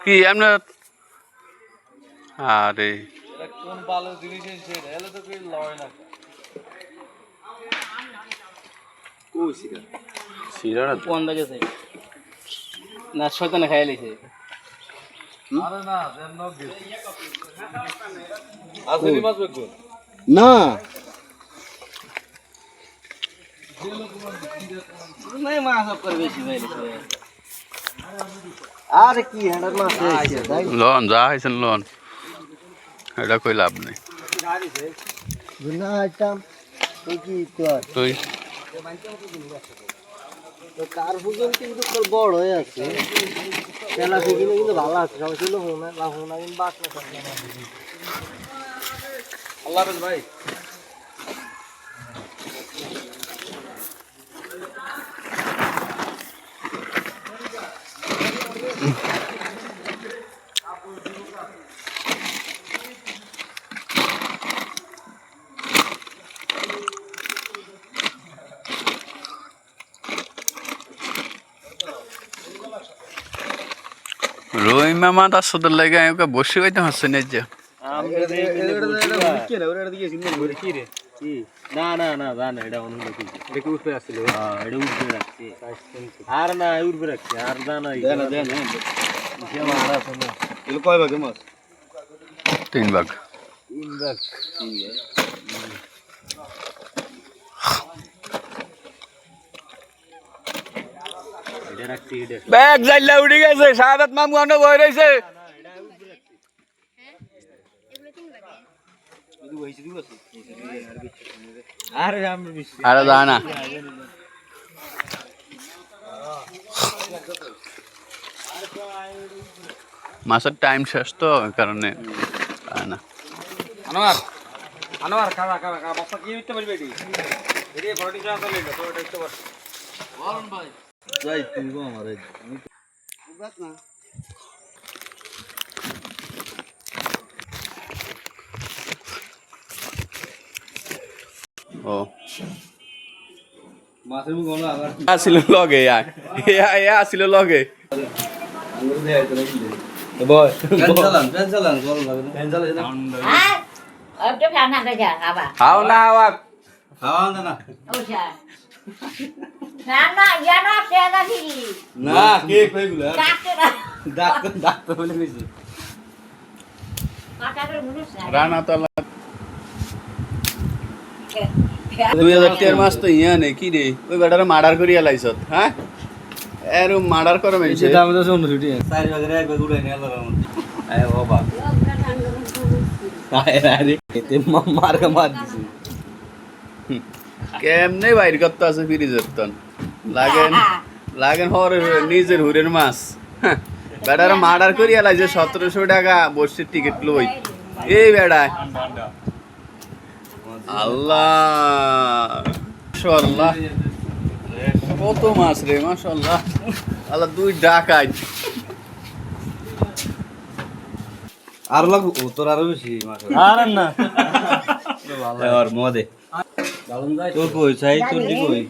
কি এমনি আরে কোন ভালো জিনিস সেটা এলে তো কি লয় না সিরাটা কোন গেছে না শয়তানে খাই লাইছে আরে না দেন নক গেছে আসলে মাছ বেকো না নাই মাছ সব করে বেশি হইছে আরে কি হ্যান্ডার মাছ আছে তাই লোন যা হইছেন লোন এটা কই লাভ নেই না আইটাম তুই কি কর তুই তো কার বুঝন কিন্তু তোর বড় হয়ে আছে তেলা থেকে কিন্তু ভালো আছে সব ছিল না লাভ না কিন্তু বাদ না আল্লাহ হাফেজ ভাই রুই মামা তার সাথে লাগে ওকে বসে হইতে হচ্ছে না যে না না না জানা এটা অন্য কি এটা কি উঠে আসছিল হ্যাঁ এটা উঠে রাখছি আর না উঠে রাখছি আর জানা দেন দেন যে মারা আছে না এগুলো কয় ভাগে মাছ 3 ভাগ 3 ভাগ এটা রাখছি এটা ব্যাগ যাইলা উড়ে গেছে শাহাদাত মামু আনো বই রইছে আরে আমরা আরে জানা মাসের টাইম শেষ তো ওই কারণে না আনোয়ার আনোয়ার খাওয়া খাওয়া খাওয়া বস্তা কি হইতে পারবে এটি এটি 40 টাকা চলে তো এটা একটু বল বলুন ভাই যাই তুই গো আমারে বুঝাত না ও মাছের মুখ হলো আবার আসিল লগে আসিল লগে আঙ্গুর দেয় তো নাকি বয় পেন চালান গরম লাগে না পেন চালান Ở chỗ nào đây kìa, hả bà? হাও না হাওয়া খাওয়া না Ôi trời. Nó giờ nó xe ra thì না কে কইগুলো cắt cái đó. ডাক ডাক তো বলে কইছি Nó cắt cái mũi nước Rana তলা 2000 টাকার মাছ তো ইয়া নেই কি রে ওই বেটারে মার্ডার করিয়া লাইছত হ্যাঁ এর মার্ডার করে মেনছে সেটা আমি তো শুন ছুটি চারি ভাগের এক ভাগ উড়াই নিয়ে আল্লাহর রহমতে আয় বাবা আয় আরে এতে মার দিছি কেমনে বাইর করতে আছে ফ্রিজের তন লাগেন হরে নিজের হুরের মাছ বেটারে মার্ডার করিয়া লাইছে 1700 টাকা বসির টিকিট লই এই বেড়ায় আল্লাহ মাশাআল্লাহ কত মাছ রে মাশাআল্লাহ আল্লাহ দুই ডাকাই আর লাগু তোর আরো বেশি মাছ আর না ভালো আর মদে তোর কই চাই তোর দি কই